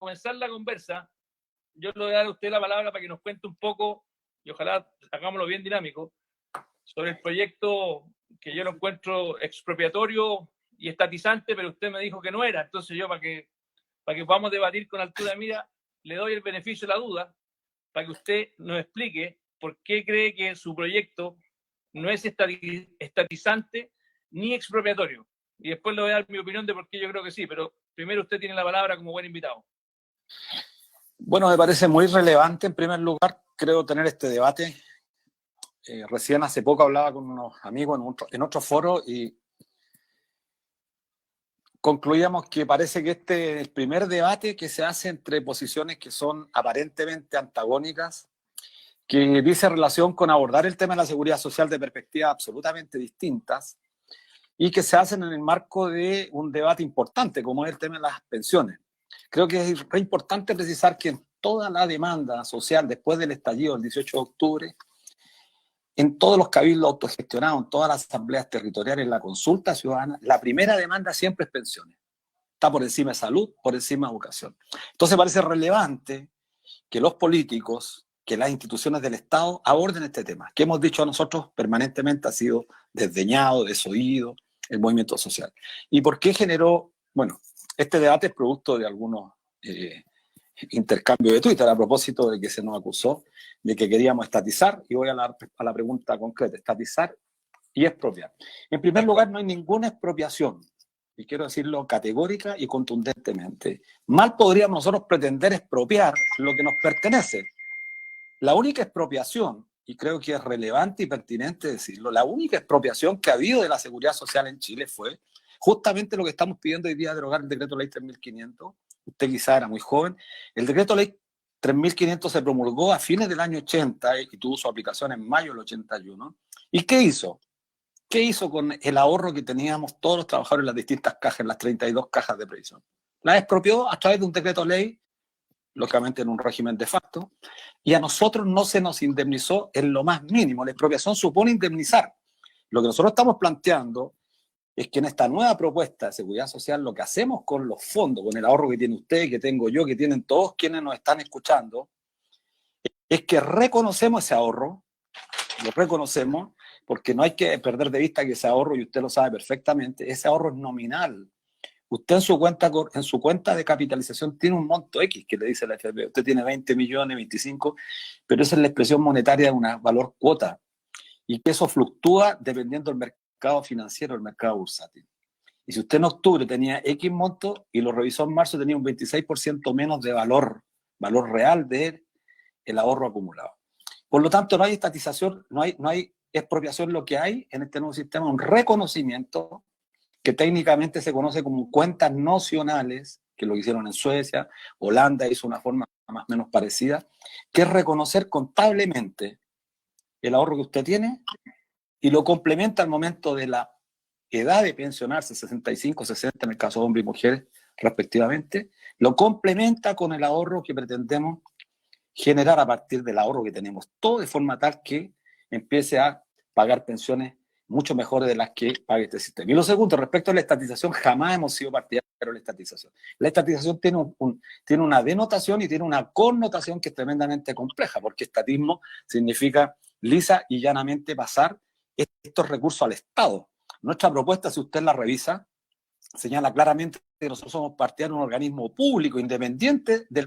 comenzar la conversa, yo le voy a dar a usted la palabra para que nos cuente un poco, y ojalá hagámoslo bien dinámico, sobre el proyecto que yo lo encuentro expropiatorio y estatizante, pero usted me dijo que no era. Entonces yo, para que podamos debatir con altura de mira, le doy el beneficio de la duda para que usted nos explique por qué cree que su proyecto no es estatizante ni expropiatorio. Y después le voy a dar mi opinión de por qué yo creo que sí, pero primero usted tiene la palabra como buen invitado. Bueno, me parece muy relevante, en primer lugar, creo, tener este debate. Recién hace poco hablaba con unos amigos en otro foro y concluíamos que parece que este es el primer debate que se hace entre posiciones que son aparentemente antagónicas, que dice relación con abordar el tema de la seguridad social de perspectivas absolutamente distintas y que se hacen en el marco de un debate importante como es el tema de las pensiones. Creo que es re importante precisar que en toda la demanda social después del estallido del 18 de octubre, en todos los cabildos autogestionados, en todas las asambleas territoriales, en la consulta ciudadana, la primera demanda siempre es pensiones. Está por encima de salud, por encima de educación. Entonces parece relevante que los políticos, que las instituciones del Estado aborden este tema, que hemos dicho a nosotros permanentemente ha sido desdeñado, desoído, el movimiento social. ¿Y por qué generó? Bueno, este debate es producto de algunos intercambios de Twitter a propósito de que se nos acusó de que queríamos estatizar, y voy a la pregunta concreta, estatizar y expropiar. En primer lugar, no hay ninguna expropiación, y quiero decirlo categórica y contundentemente. Mal podríamos nosotros pretender expropiar lo que nos pertenece. La única expropiación, y creo que es relevante y pertinente decirlo, la única expropiación que ha habido de la seguridad social en Chile fue justamente lo que estamos pidiendo hoy día, derogar el decreto ley 3500. Usted quizá era muy joven. El decreto ley 3500 se promulgó a fines del año 80 y tuvo su aplicación en mayo del 81. ¿Y qué hizo? ¿Qué hizo con el ahorro que teníamos todos los trabajadores en las distintas cajas, en las 32 cajas de previsión? La expropió a través de un decreto ley, lógicamente en un régimen de facto, y a nosotros no se nos indemnizó en lo más mínimo. La expropiación supone indemnizar. Lo que nosotros estamos planteando es que en esta nueva propuesta de seguridad social lo que hacemos con los fondos, con el ahorro que tiene usted, que tengo yo, que tienen todos quienes nos están escuchando, es que reconocemos ese ahorro, lo reconocemos, porque no hay que perder de vista que ese ahorro, y usted lo sabe perfectamente, ese ahorro es nominal. Usted en su cuenta de capitalización tiene un monto X que le dice la FP. Usted tiene 20 millones, 25, pero esa es la expresión monetaria de una valor cuota. Y que eso fluctúa dependiendo del mercado financiero, el mercado bursátil. Y si usted en octubre tenía X monto y lo revisó en marzo, tenía un 26% menos de valor real del ahorro acumulado. Por lo tanto, no hay estatización, no hay expropiación. Lo que hay en este nuevo sistema es un reconocimiento que técnicamente se conoce como cuentas nocionales, que lo hicieron en Suecia, Holanda hizo una forma más o menos parecida, que es reconocer contablemente el ahorro que usted tiene y lo complementa al momento de la edad de pensionarse, 65, 60 en el caso de hombres y mujeres respectivamente, lo complementa con el ahorro que pretendemos generar a partir del ahorro que tenemos, todo de forma tal que empiece a pagar pensiones mucho mejores de las que paga este sistema. Y lo segundo, respecto a la estatización, jamás hemos sido partidarios de la estatización. La estatización tiene una denotación y tiene una connotación que es tremendamente compleja, porque estatismo significa lisa y llanamente pasar estos recursos al Estado. Nuestra propuesta, si usted la revisa, señala claramente que nosotros somos partidarios de un organismo público independiente del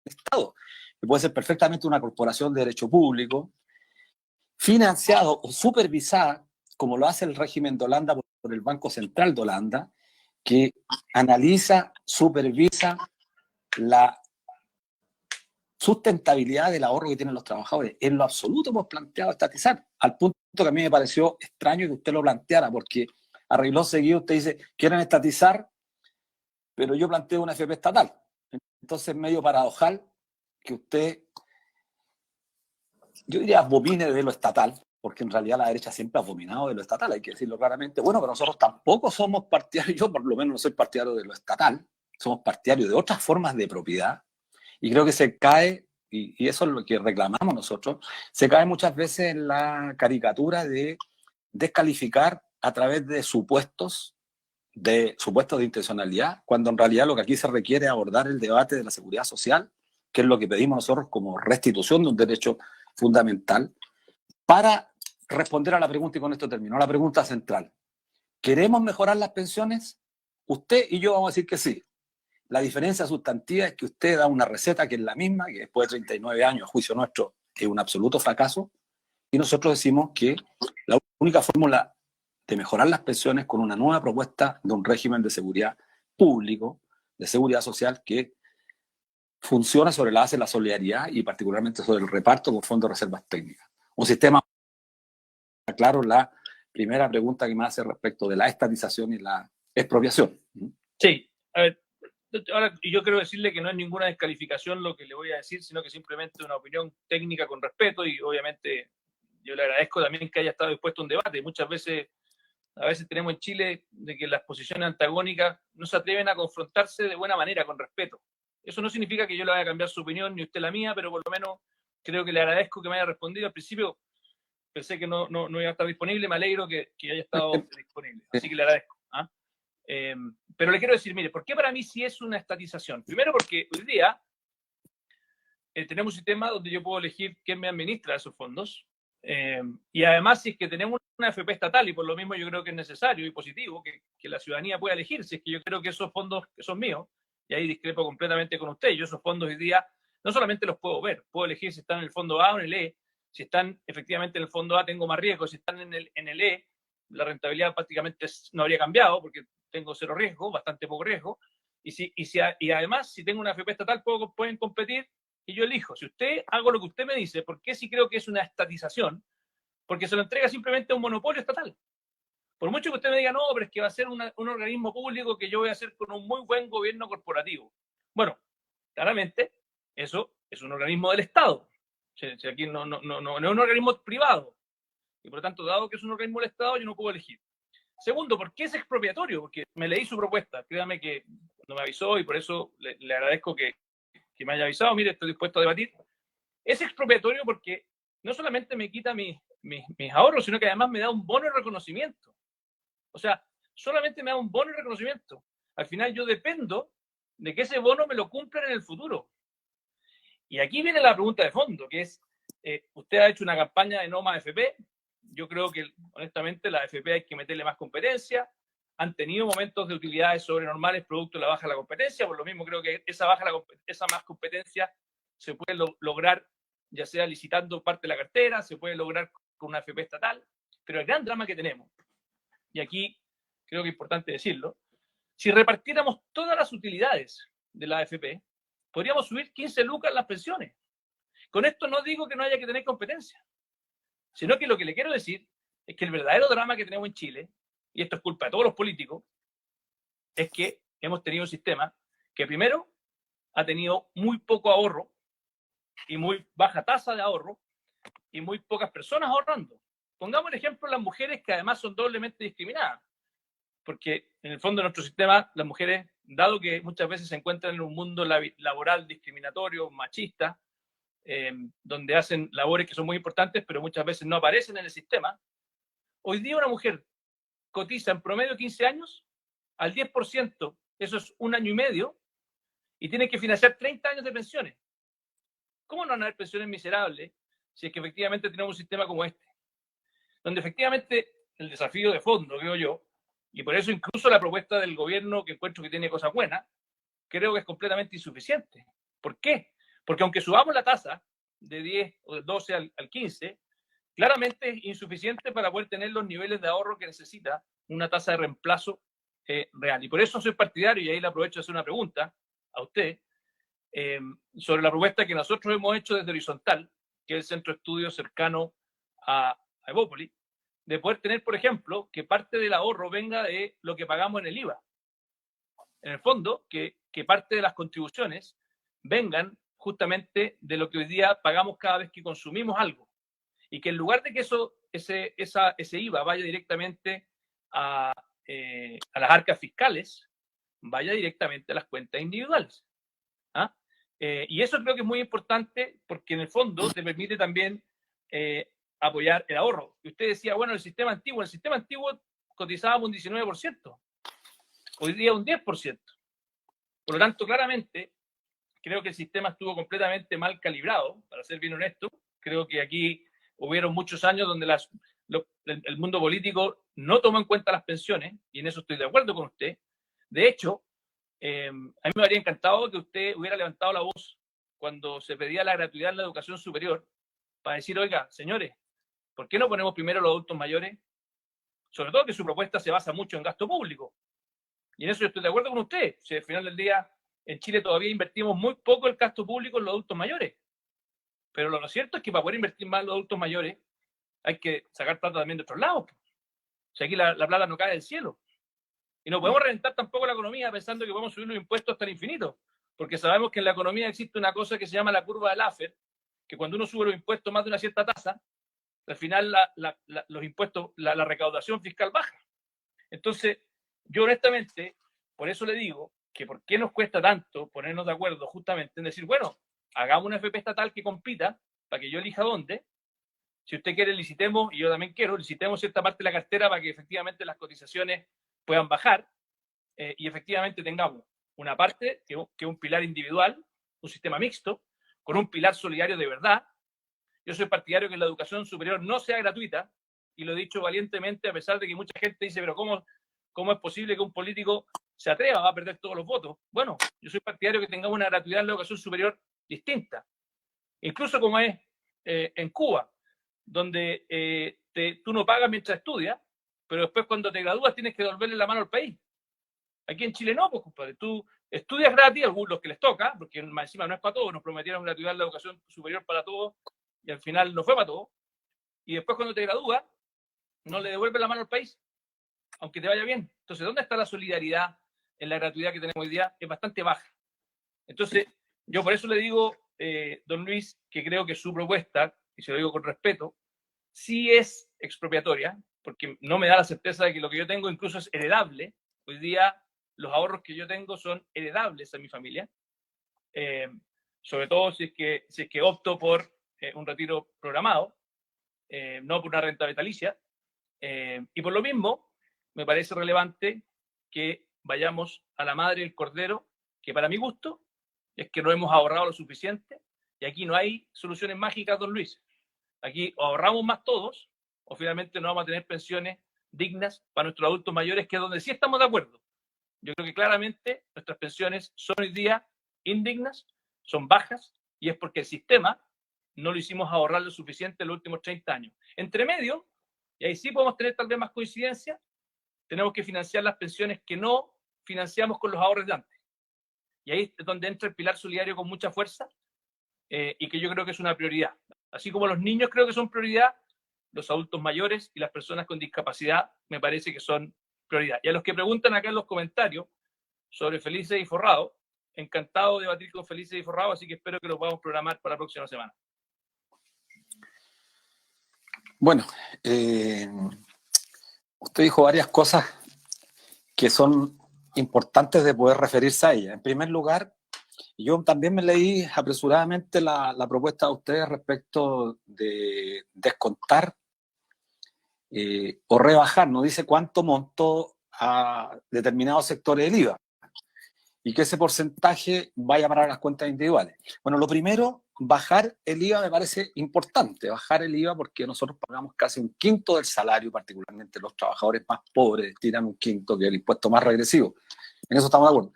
Estado, que puede ser perfectamente una corporación de derecho público, financiado o supervisada, como lo hace el régimen de Holanda por el Banco Central de Holanda, que analiza, supervisa la sustentabilidad del ahorro que tienen los trabajadores. En lo absoluto hemos planteado estatizar, al punto que a mí me pareció extraño que usted lo planteara, porque arregló seguido, usted dice, quieren estatizar, pero yo planteo una FP estatal. Entonces, medio paradojal que usted, yo diría, abomine de lo estatal, porque en realidad la derecha siempre ha abominado de lo estatal, hay que decirlo claramente. Bueno, pero nosotros tampoco somos partidarios, yo por lo menos no soy partidario de lo estatal, somos partidarios de otras formas de propiedad, y creo que se cae, y eso es lo que reclamamos nosotros, se cae muchas veces en la caricatura de descalificar a través de supuestos de supuestos de intencionalidad, cuando en realidad lo que aquí se requiere es abordar el debate de la seguridad social, que es lo que pedimos nosotros como restitución de un derecho fundamental, para responder a la pregunta, y con esto termino, la pregunta central. ¿Queremos mejorar las pensiones? Usted y yo vamos a decir que sí. La diferencia sustantiva es que usted da una receta que es la misma, que después de 39 años, a juicio nuestro, es un absoluto fracaso, y nosotros decimos que la única fórmula de mejorar las pensiones con una nueva propuesta de un régimen de seguridad público, de seguridad social, que funciona sobre la base de la solidaridad y particularmente sobre el reparto con fondos de reservas técnicas. Un sistema, claro, la primera pregunta que me hace respecto de la estatización y la expropiación. Sí, a ver, ahora yo quiero decirle que no es ninguna descalificación lo que le voy a decir, sino que simplemente una opinión técnica con respeto, y obviamente yo le agradezco también que haya estado dispuesto a un debate. Muchas veces, a veces tenemos en Chile de que las posiciones antagónicas no se atreven a confrontarse de buena manera, con respeto. Eso no significa que yo le vaya a cambiar su opinión ni usted la mía, pero por lo menos creo que le agradezco que me haya respondido. Al principio pensé que no iba a estar disponible, me alegro que haya estado disponible, así que le agradezco. Pero le quiero decir, mire, ¿por qué para mí sí es una estatización? Primero porque hoy día tenemos un sistema donde yo puedo elegir quién me administra esos fondos, y además si es que tenemos una AFP estatal, y por lo mismo yo creo que es necesario y positivo que la ciudadanía pueda elegir, si es que yo creo que esos fondos que son míos, y ahí discrepo completamente con usted, yo esos fondos hoy día no solamente los puedo ver, puedo elegir si están en el fondo A o en el E. Si están efectivamente en el fondo A tengo más riesgo, si están en el E la rentabilidad prácticamente no habría cambiado porque tengo cero riesgo, bastante poco riesgo, y además si tengo una AFP estatal pueden competir y yo elijo. Si usted hago lo que usted me dice, ¿por qué sí creo que es una estatización? Porque se lo entrega simplemente a un monopolio estatal. Por mucho que usted me diga, no, pero es que va a ser un organismo público que yo voy a hacer con un muy buen gobierno corporativo. Bueno, claramente eso es un organismo del Estado. Si aquí no es un organismo privado. Y por lo tanto, dado que es un organismo del Estado, yo no puedo elegir. Segundo, ¿por qué es expropiatorio? Porque me leí su propuesta. Créame que no me avisó y por eso le agradezco que me haya avisado. Mire, estoy dispuesto a debatir. Es expropiatorio porque no solamente me quita mis ahorros, sino que además me da un bono de reconocimiento. O sea, solamente me da un bono de reconocimiento. Al final yo dependo de que ese bono me lo cumplan en el futuro. Y aquí viene la pregunta de fondo, que es, usted ha hecho una campaña de no más AFP. Yo creo que, honestamente, la AFP hay que meterle más competencia. Han tenido momentos de utilidades sobrenormales producto de la baja de la competencia. Por lo mismo, creo que esa más competencia se puede lograr, ya sea licitando parte de la cartera, se puede lograr con una AFP estatal. Pero el gran drama que tenemos, y aquí creo que es importante decirlo, si repartiéramos todas las utilidades de la AFP, podríamos subir 15 lucas las pensiones. Con esto no digo que no haya que tener competencia, sino que lo que le quiero decir es que el verdadero drama que tenemos en Chile, y esto es culpa de todos los políticos, es que hemos tenido un sistema que primero ha tenido muy poco ahorro y muy baja tasa de ahorro y muy pocas personas ahorrando. Pongamos el ejemplo de las mujeres, que además son doblemente discriminadas, porque en el fondo de nuestro sistema las mujeres, dado que muchas veces se encuentran en un mundo laboral discriminatorio, machista, donde hacen labores que son muy importantes, pero muchas veces no aparecen en el sistema. Hoy día una mujer cotiza en promedio 15 años al 10%, eso es un año y medio, y tiene que financiar 30 años de pensiones. ¿Cómo no van a haber pensiones miserables si es que efectivamente tenemos un sistema como este? Donde efectivamente el desafío de fondo, creo yo, y por eso incluso la propuesta del gobierno, que encuentro que tiene cosas buenas, creo que es completamente insuficiente. ¿Por qué? Porque aunque subamos la tasa de 10 o de 12 al 15, claramente es insuficiente para poder tener los niveles de ahorro que necesita una tasa de reemplazo real. Y por eso soy partidario, y ahí le aprovecho de hacer una pregunta a usted, sobre la propuesta que nosotros hemos hecho desde Horizontal, que es el centro de estudios cercano a Evópolis, de poder tener, por ejemplo, que parte del ahorro venga de lo que pagamos en el IVA. En el fondo, que parte de las contribuciones vengan justamente de lo que hoy día pagamos cada vez que consumimos algo. Y que en lugar de que ese IVA vaya directamente a las arcas fiscales, vaya directamente a las cuentas individuales. ¿Ah? Y eso creo que es muy importante, porque en el fondo te permite también apoyar el ahorro. Y usted decía, bueno, el sistema antiguo cotizábamos un 19%. hoy día un 10%. Por lo tanto, claramente, creo que el sistema estuvo completamente mal calibrado, para ser bien honesto. Creo que aquí hubieron muchos años donde el mundo político no tomó en cuenta las pensiones, y en eso estoy de acuerdo con usted. De hecho, a mí me habría encantado que usted hubiera levantado la voz cuando se pedía la gratuidad en la educación superior, para decir, oiga, señores, ¿por qué no ponemos primero a los adultos mayores? Sobre todo que su propuesta se basa mucho en gasto público. Y en eso yo estoy de acuerdo con usted. Si al final del día en Chile todavía invertimos muy poco el gasto público en los adultos mayores. Pero lo cierto es que para poder invertir más en los adultos mayores hay que sacar plata también de otros lados. O sea, aquí la plata no cae del cielo. Y no podemos reventar tampoco la economía pensando que podemos subir los impuestos hasta el infinito. Porque sabemos que en la economía existe una cosa que se llama la curva de Laffer, que cuando uno sube los impuestos más de una cierta tasa, al final los impuestos, la recaudación fiscal baja. Entonces, yo honestamente, por eso le digo que por qué nos cuesta tanto ponernos de acuerdo justamente en decir, bueno, hagamos una FP estatal que compita para que yo elija dónde. Si usted quiere, licitemos, y yo también quiero, licitemos cierta parte de la cartera para que efectivamente las cotizaciones puedan bajar y efectivamente tengamos una parte que es un pilar individual, un sistema mixto, con un pilar solidario de verdad. Yo soy partidario que la educación superior no sea gratuita, y lo he dicho valientemente, a pesar de que mucha gente dice, pero ¿cómo es posible que un político se atreva a perder todos los votos? Bueno, yo soy partidario que tengamos una gratuidad en la educación superior distinta, incluso como es en Cuba, donde tú no pagas mientras estudias, pero después cuando te gradúas tienes que devolverle la mano al país. Aquí en Chile no, pues compadre, tú estudias gratis, algunos los que les toca, porque más encima no es para todos, nos prometieron gratuidad en la educación superior para todos, y al final no fue para todos, y después cuando te gradúas, no le devuelves la mano al país, aunque te vaya bien. Entonces, ¿dónde está la solidaridad en la gratuidad que tenemos hoy día? Es bastante baja. Entonces, yo por eso le digo, don Luis, que creo que su propuesta, y se lo digo con respeto, sí es expropiatoria, porque no me da la certeza de que lo que yo tengo incluso es heredable. Hoy día los ahorros que yo tengo son heredables a mi familia, sobre todo si es que opto por un retiro programado, no por una renta vitalicia. Y por lo mismo, me parece relevante que vayamos a la madre del cordero, que para mi gusto es que no hemos ahorrado lo suficiente, y aquí no hay soluciones mágicas, don Luis. Aquí o ahorramos más todos, o finalmente no vamos a tener pensiones dignas para nuestros adultos mayores, que es donde sí estamos de acuerdo. Yo creo que claramente nuestras pensiones son hoy día indignas, son bajas, y es porque el sistema no lo hicimos ahorrar lo suficiente en los últimos 30 años. Entre medio, y ahí sí podemos tener tal vez más coincidencia, tenemos que financiar las pensiones que no financiamos con los ahorros de antes. Y ahí es donde entra el pilar solidario con mucha fuerza, y que yo creo que es una prioridad. Así como los niños creo que son prioridad, los adultos mayores y las personas con discapacidad me parece que son prioridad. Y a los que preguntan acá en los comentarios sobre Felices y Forrados, encantado de debatir con Felices y Forrados, así que espero que lo podamos programar para la próxima semana. Bueno, usted dijo varias cosas que son importantes de poder referirse a ellas. En primer lugar, yo también me leí apresuradamente la propuesta de ustedes respecto de descontar o rebajar, no dice cuánto montó a determinados sectores del IVA y que ese porcentaje vaya para las cuentas individuales. Bueno, lo primero, bajar el IVA me parece importante, bajar el IVA porque nosotros pagamos casi un quinto del salario, particularmente los trabajadores más pobres destinan un quinto, que es el impuesto más regresivo. En eso estamos de acuerdo.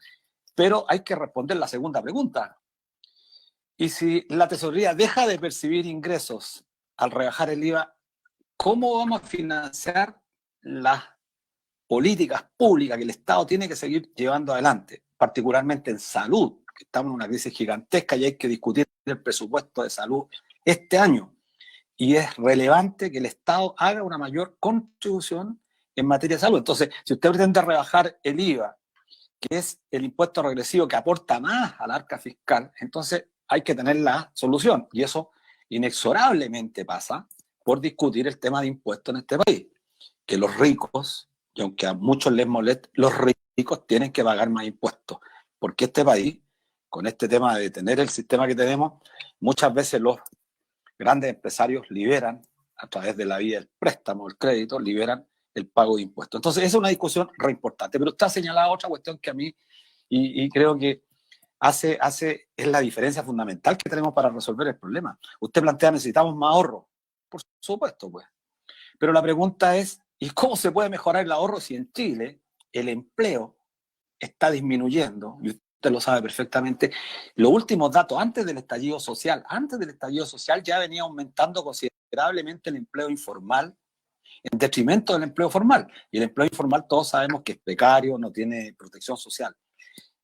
Pero hay que responder la segunda pregunta. Y si la tesorería deja de percibir ingresos al rebajar el IVA, ¿cómo vamos a financiar las políticas públicas que el Estado tiene que seguir llevando adelante, particularmente en salud, que estamos en una crisis gigantesca y hay que discutir el presupuesto de salud este año? Y es relevante que el Estado haga una mayor contribución en materia de salud. Entonces, si usted pretende rebajar el IVA, que es el impuesto regresivo que aporta más al arca fiscal, entonces hay que tener la solución. Y eso inexorablemente pasa por discutir el tema de impuestos en este país. Que los ricos, y aunque a muchos les moleste, los ricos tienen que pagar más impuestos. Porque este país, con este tema de tener el sistema que tenemos, muchas veces los grandes empresarios liberan, a través de la vía del préstamo, el crédito, liberan el pago de impuestos. Entonces, esa es una discusión re importante. Pero usted ha señalado otra cuestión que a mí, y creo que es la diferencia fundamental que tenemos para resolver el problema. Usted plantea, necesitamos más ahorro. Por supuesto, pues. Pero la pregunta es, ¿y cómo se puede mejorar el ahorro si en Chile el empleo está disminuyendo? Y usted lo sabe perfectamente. Los últimos datos, antes del estallido social ya venía aumentando considerablemente el empleo informal en detrimento del empleo formal. Y el empleo informal todos sabemos que es precario, no tiene protección social.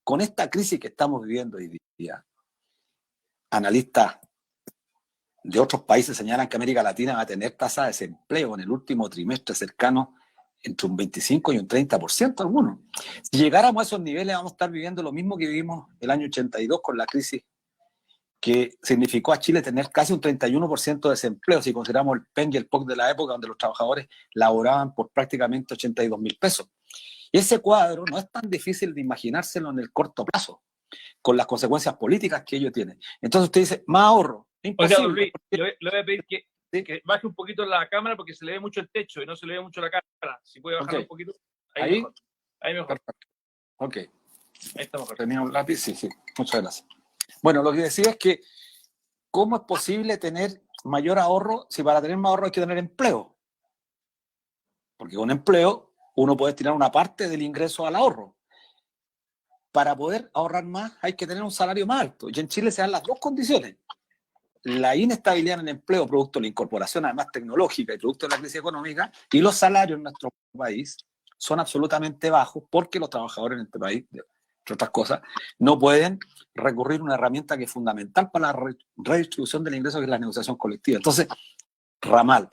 Con esta crisis que estamos viviendo hoy día, analistas de otros países señalan que América Latina va a tener tasa de desempleo en el último trimestre cercano entre un 25 y un 30% algunos. Si llegáramos a esos niveles, vamos a estar viviendo lo mismo que vivimos el año 82 con la crisis que significó a Chile tener casi un 31% de desempleo, si consideramos el PEN y el POC de la época, donde los trabajadores laboraban por prácticamente 82.000 pesos. Ese cuadro no es tan difícil de imaginárselo en el corto plazo, con las consecuencias políticas que ello tiene. Entonces usted dice, más ahorro. Imposible. O sea, Luis, le voy a pedir que baje un poquito la cámara porque se le ve mucho el techo y no se le ve mucho la cara. Si puede bajar un poquito. Ahí mejor. Ahí mejor. Perfecto. Ok. Ahí está mejor. Tenía un lápiz, sí. Muchas gracias. Bueno, lo que decía es que ¿cómo es posible tener mayor ahorro si para tener más ahorro hay que tener empleo? Porque con empleo uno puede destinar una parte del ingreso al ahorro. Para poder ahorrar más hay que tener un salario más alto. Y en Chile se dan las dos condiciones. La inestabilidad en el empleo, producto de la incorporación además tecnológica y producto de la crisis económica, y los salarios en nuestro país son absolutamente bajos porque los trabajadores en este país, entre otras cosas, no pueden recurrir a una herramienta que es fundamental para la redistribución del ingreso, que es la negociación colectiva. Entonces, ramal.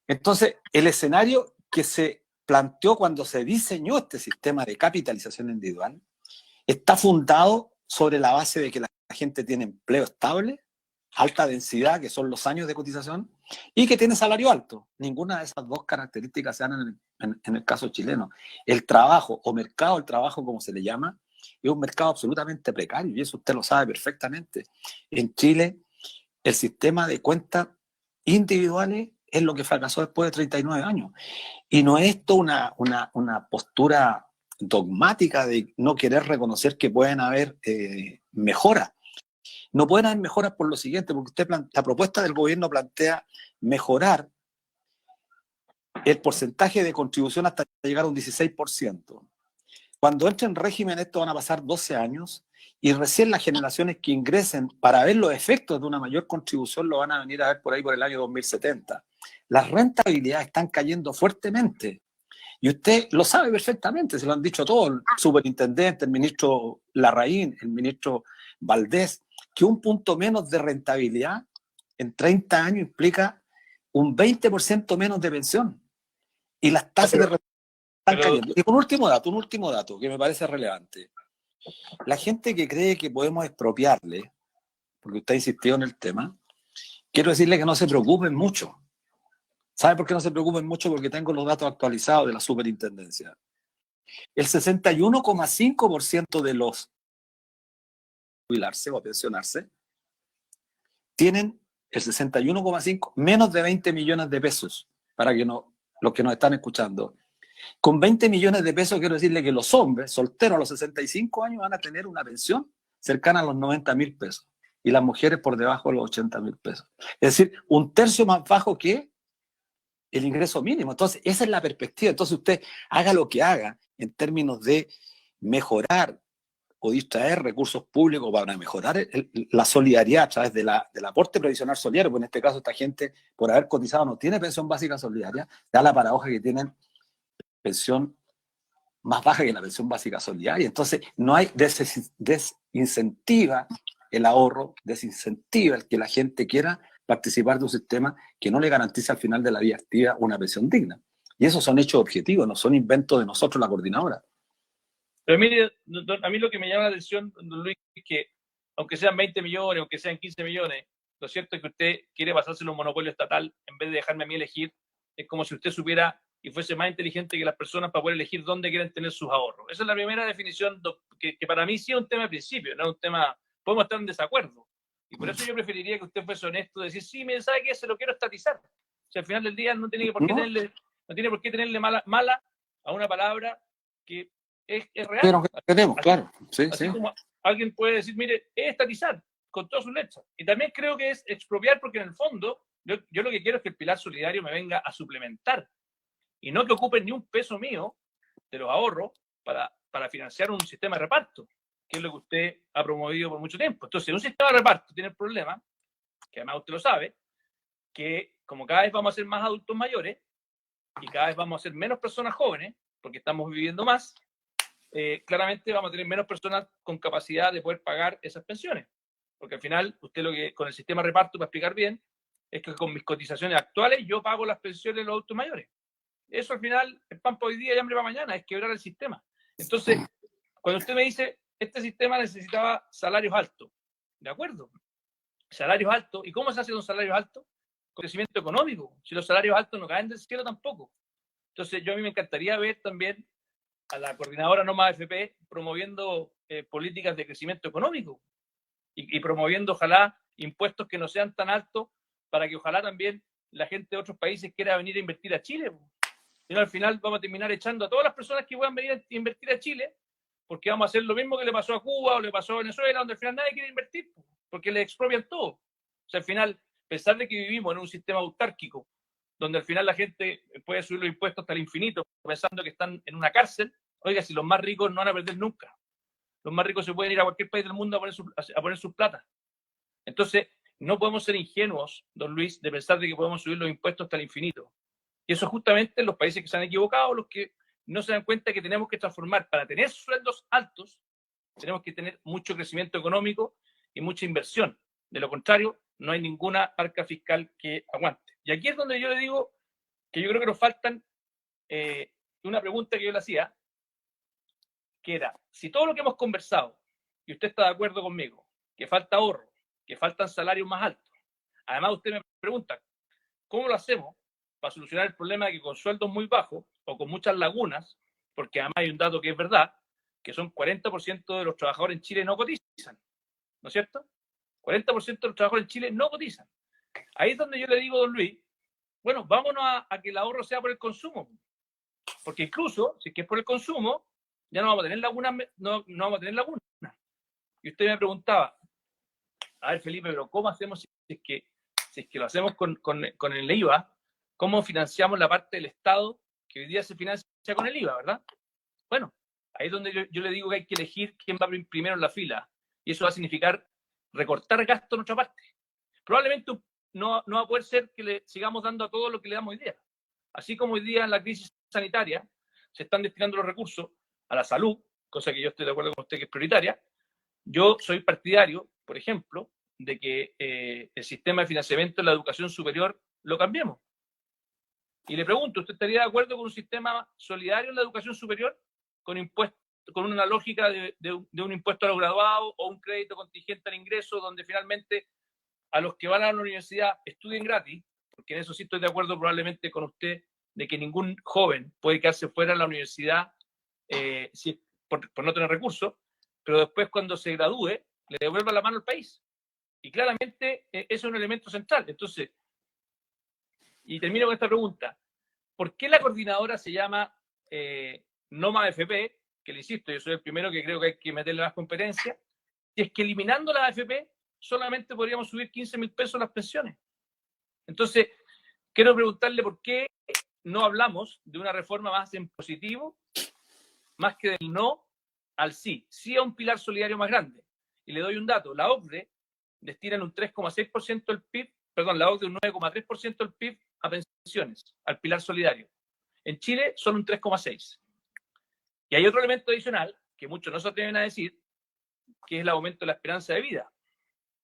Entonces, el escenario que se planteó cuando se diseñó este sistema de capitalización individual está fundado sobre la base de que la gente tiene empleo estable, alta densidad, que son los años de cotización, y que tiene salario alto. Ninguna de esas dos características se dan en el caso chileno. El trabajo, o mercado del trabajo, como se le llama, es un mercado absolutamente precario, y eso usted lo sabe perfectamente. En Chile, el sistema de cuentas individuales es lo que fracasó después de 39 años. Y no es esto una postura dogmática de no querer reconocer que pueden haber mejoras. No pueden haber mejoras por lo siguiente, porque la propuesta del gobierno plantea mejorar el porcentaje de contribución hasta llegar a un 16%. Cuando entre en régimen, esto van a pasar 12 años y recién las generaciones que ingresen para ver los efectos de una mayor contribución lo van a venir a ver por ahí por el año 2070. Las rentabilidades están cayendo fuertemente. Y usted lo sabe perfectamente, se lo han dicho todos, el superintendente, el ministro Larraín, el ministro Valdés, que un punto menos de rentabilidad en 30 años implica un 20% menos de pensión. Y las tasas de rentabilidad están cayendo. Y un último dato que me parece relevante. La gente que cree que podemos expropiarle, porque usted ha insistido en el tema, quiero decirle que no se preocupen mucho. ¿Sabe por qué no se preocupen mucho? Porque tengo los datos actualizados de la superintendencia. El 61,5% de los jubilarse o pensionarse tienen el 61,5% menos de 20 millones de pesos, para que no, los que nos están escuchando. Con 20 millones de pesos quiero decirle que los hombres solteros a los 65 años van a tener una pensión cercana a los 90.000 pesos y las mujeres por debajo de los 80.000 pesos. Es decir, un tercio más bajo que el ingreso mínimo. Entonces, esa es la perspectiva. Entonces, usted haga lo que haga en términos de mejorar o distraer recursos públicos para mejorar la solidaridad a través del aporte previsional solidario, porque en este caso esta gente, por haber cotizado, no tiene pensión básica solidaria, da la paradoja que tienen pensión más baja que la pensión básica solidaria. Entonces, no hay desincentiva el ahorro, desincentiva el que la gente quiera participar de un sistema que no le garantiza al final de la vida activa una pensión digna. Y esos son hechos objetivos, no son inventos de nosotros, la coordinadora. Pero mire, a mí lo que me llama la atención, don Luis, es que aunque sean 20 millones, aunque sean 15 millones, lo cierto es que usted quiere pasárselo a un monopolio estatal en vez de dejarme a mí elegir. Es como si usted supiera y fuese más inteligente que las personas para poder elegir dónde quieren tener sus ahorros. Esa es la primera definición que para mí sí es un tema de principio, no es un tema, podemos estar en desacuerdo. Y por eso yo preferiría que usted fuese honesto, decir, sí, me sabe que se lo quiero estatizar. O sea, al final del día no tiene por qué tenerle No tiene por qué tenerle mala a una palabra que es real. Pero que tenemos, claro. Sí, así sí. como alguien puede decir, mire, es estatizar con todas sus letras. Y también creo que es expropiar, porque en el fondo yo lo que quiero es que el pilar solidario me venga a suplementar y no que ocupen ni un peso mío de los ahorros para financiar un sistema de reparto, que es lo que usted ha promovido por mucho tiempo. Entonces, un sistema de reparto tiene el problema, que además usted lo sabe, que como cada vez vamos a ser más adultos mayores y cada vez vamos a ser menos personas jóvenes, porque estamos viviendo más, claramente vamos a tener menos personas con capacidad de poder pagar esas pensiones. Porque al final, usted lo que con el sistema de reparto, para explicar bien, es que con mis cotizaciones actuales yo pago las pensiones de los adultos mayores. Eso al final es pan para hoy día y hambre para mañana, es quebrar el sistema. Entonces, cuando usted me dice, este sistema necesitaba salarios altos, ¿de acuerdo? Salarios altos. ¿Y cómo se hace con salarios altos? Con crecimiento económico. Si los salarios altos no caen del cielo tampoco. Entonces, a mí me encantaría ver también a la coordinadora Noma AFP promoviendo políticas de crecimiento económico y promoviendo, ojalá, impuestos que no sean tan altos para que ojalá también la gente de otros países quiera venir a invertir a Chile. Y al final vamos a terminar echando a todas las personas que puedan venir a invertir a Chile, porque vamos a hacer lo mismo que le pasó a Cuba o le pasó a Venezuela, donde al final nadie quiere invertir, porque le expropian todo. O sea, al final, pensar de que vivimos en un sistema autárquico, donde al final la gente puede subir los impuestos hasta el infinito, pensando que están en una cárcel. Oiga, si los más ricos no van a perder nunca. Los más ricos se pueden ir a cualquier país del mundo a poner sus plata. Entonces, no podemos ser ingenuos, don Luis, de pensar de que podemos subir los impuestos hasta el infinito. Y eso justamente los países que se han equivocado, los que no se dan cuenta que tenemos que transformar, para tener sueldos altos, tenemos que tener mucho crecimiento económico y mucha inversión. De lo contrario, no hay ninguna arca fiscal que aguante. Y aquí es donde yo le digo que yo creo que nos faltan una pregunta que yo le hacía, que era, si todo lo que hemos conversado, y usted está de acuerdo conmigo, que falta ahorro, que faltan salarios más altos, además usted me pregunta, ¿cómo lo hacemos para solucionar el problema de que con sueldos muy bajos o con muchas lagunas, porque además hay un dato que es verdad, que son 40% de los trabajadores en Chile no cotizan, ¿no es cierto? 40% de los trabajadores en Chile no cotizan. Ahí es donde yo le digo, don Luis, bueno, vámonos a que el ahorro sea por el consumo, porque incluso, si es que es por el consumo, ya no vamos a tener lagunas, no vamos a tener lagunas. Y usted me preguntaba, a ver, Felipe, pero ¿cómo hacemos si es que lo hacemos con el IVA? ¿Cómo financiamos la parte del Estado que hoy día se financia con el IVA, verdad? Bueno, ahí es donde yo le digo que hay que elegir quién va primero en la fila. Y eso va a significar recortar gasto en otra parte. Probablemente no va a poder ser que le sigamos dando a todo lo que le damos hoy día. Así como hoy día en la crisis sanitaria se están destinando los recursos a la salud, cosa que yo estoy de acuerdo con usted que es prioritaria, yo soy partidario, por ejemplo, de que el sistema de financiamiento de la educación superior lo cambiemos. Y le pregunto, ¿usted estaría de acuerdo con un sistema solidario en la educación superior? Con una lógica de un impuesto a los graduados o un crédito contingente al ingreso, donde finalmente a los que van a la universidad estudien gratis, porque en eso sí estoy de acuerdo probablemente con usted, de que ningún joven puede quedarse fuera de la universidad por no tener recursos, pero después cuando se gradúe le devuelva la mano al país. Y claramente eso es un elemento central. Entonces, y termino con esta pregunta, ¿por qué la coordinadora se llama Noma AFP? Que le insisto, yo soy el primero que creo que hay que meterle las competencias. Si es que eliminando la AFP solamente podríamos subir 15.000 pesos las pensiones. Entonces, quiero preguntarle por qué no hablamos de una reforma más en positivo, más que del no al sí. Sí a un pilar solidario más grande. Y le doy un dato, la OCDE destina un 3,6% del PIB, perdón, la OCDE un 9,3% del PIB a pensiones, al pilar solidario. En Chile son un 3,6%. Y hay otro elemento adicional que muchos no se atreven a decir, que es el aumento de la esperanza de vida.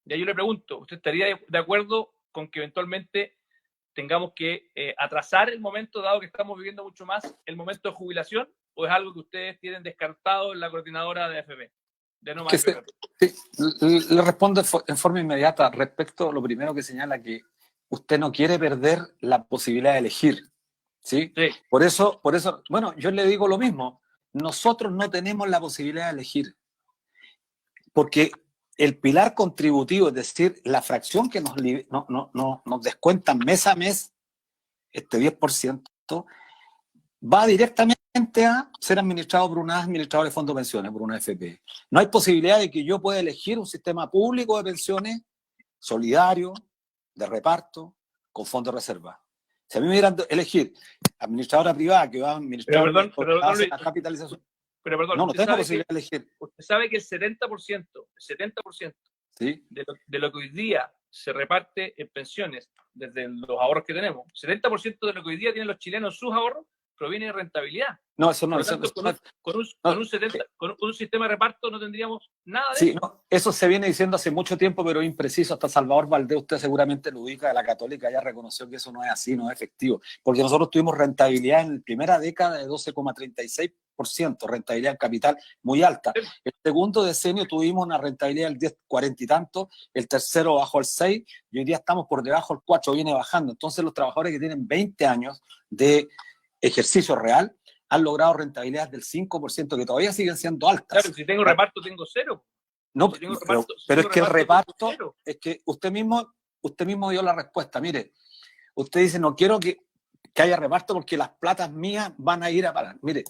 Y ahí yo le pregunto, ¿usted estaría de acuerdo con que eventualmente tengamos que atrasar el momento, dado que estamos viviendo mucho más, el momento de jubilación, o es algo que ustedes tienen descartado en la coordinadora de AFP? De Noma AFP. Sí, le respondo en forma inmediata respecto a lo primero que señala, que usted no quiere perder la posibilidad de elegir, ¿sí? Sí. Por eso, bueno, yo le digo lo mismo, nosotros no tenemos la posibilidad de elegir, porque el pilar contributivo, es decir, la fracción que nos descuentan mes a mes, este 10%, va directamente a ser administrado por una administradora de fondos de pensiones, por una FP. No hay posibilidad de que yo pueda elegir un sistema público de pensiones solidario, de reparto, con fondos de reserva. Si a mí me dieran elegir administradora privada que va a administrar Luis, la capitalización, pero perdón, no tengo posibilidad de elegir. Usted sabe que el 70% ¿Sí? de lo que hoy día se reparte en pensiones, desde los ahorros que tenemos, 70% de lo que hoy día tienen los chilenos sus ahorros proviene de rentabilidad. No, eso no. Por lo tanto, con un sistema de reparto no tendríamos nada de sí, eso. No, eso se viene diciendo hace mucho tiempo, pero es impreciso. Hasta Salvador Valdés, usted seguramente lo ubica, de la Católica, ya reconoció que eso no es así, no es efectivo. Porque nosotros tuvimos rentabilidad en la primera década de 12,36%, rentabilidad en capital muy alta. El segundo decenio tuvimos una rentabilidad del 10, 40 y tanto, el tercero bajó al 6 y hoy día estamos por debajo del 4, viene bajando. Entonces los trabajadores que tienen 20 años de ejercicio real han logrado rentabilidades del 5%, que todavía siguen siendo altas. Claro, si tengo reparto, tengo cero. No, si pero es que el reparto, es que usted mismo dio la respuesta. Mire, usted dice, no quiero que haya reparto porque las platas mías van a ir a parar. Mire,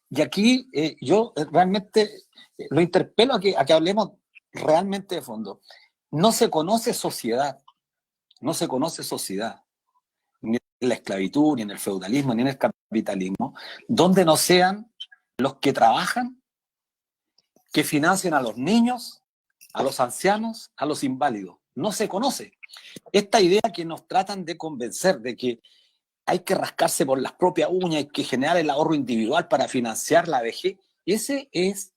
y aquí yo realmente lo interpelo a que hablemos realmente de fondo. No se conoce sociedad, ni en la esclavitud, ni en el feudalismo, ni en el capitalismo, donde no sean los que trabajan, que financien a los niños, a los ancianos, a los inválidos. No se conoce. Esta idea que nos tratan de convencer de que hay que rascarse por las propias uñas, hay que generar el ahorro individual para financiar la vejez, ese es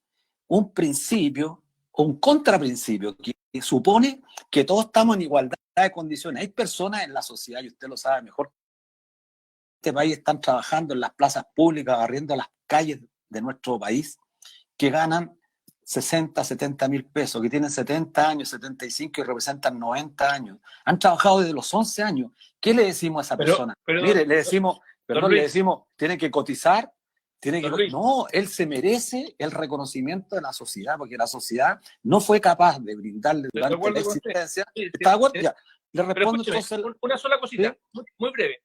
un principio, un contraprincipio que supone que todos estamos en igualdad de condiciones. Hay personas en la sociedad, y usted lo sabe mejor, este país están trabajando en las plazas públicas, barriendo las calles de nuestro país, que ganan 60, 70 mil pesos, que tienen 70 años, 75 y representan 90 años. Han trabajado desde los 11 años. ¿Qué le decimos a esa persona? Mire, le decimos, tiene que cotizar, no, él se merece el reconocimiento de la sociedad, porque la sociedad no fue capaz de brindarle durante la existencia. ¿Está de acuerdo? Ya, le respondo entonces. Una sola cosita, ¿sí? muy breve.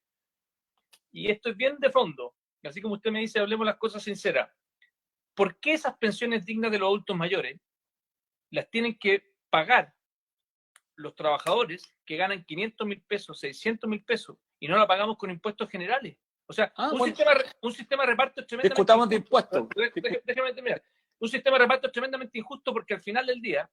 Y esto es bien de fondo, así como usted me dice, hablemos las cosas sinceras. ¿Por qué esas pensiones dignas de los adultos mayores las tienen que pagar los trabajadores que ganan 500.000 pesos, 600.000 pesos, y no la pagamos con impuestos generales? O sea, un sistema de reparto es tremendamente discutamos de impuestos. Déjame terminar. Un sistema de reparto es tremendamente injusto porque al final del día,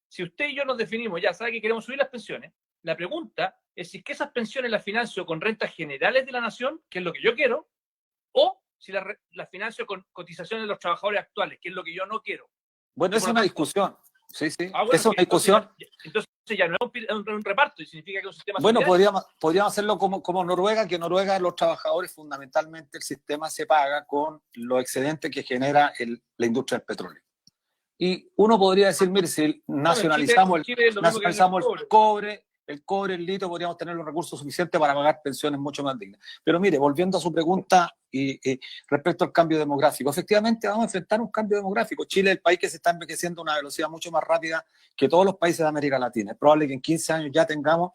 si usted y yo nos definimos, ya sabe que queremos subir las pensiones, la pregunta es si es que esas pensiones las financio con rentas generales de la nación, que es lo que yo quiero, o si las financio con cotizaciones de los trabajadores actuales, que es lo que yo no quiero. Bueno, es una discusión. Sí. Bueno, es una discusión. Entonces ya no es un reparto, y significa que es un sistema. Bueno, podríamos hacerlo como Noruega, que Noruega, los trabajadores, fundamentalmente el sistema se paga con los excedentes que genera la industria del petróleo. Y uno podría decir, mire, si nacionalizamos el cobre, el litio, podríamos tener los recursos suficientes para pagar pensiones mucho más dignas. Pero mire, volviendo a su pregunta respecto al cambio demográfico, efectivamente vamos a enfrentar un cambio demográfico. Chile es el país que se está envejeciendo a una velocidad mucho más rápida que todos los países de América Latina. Es probable que en 15 años ya tengamos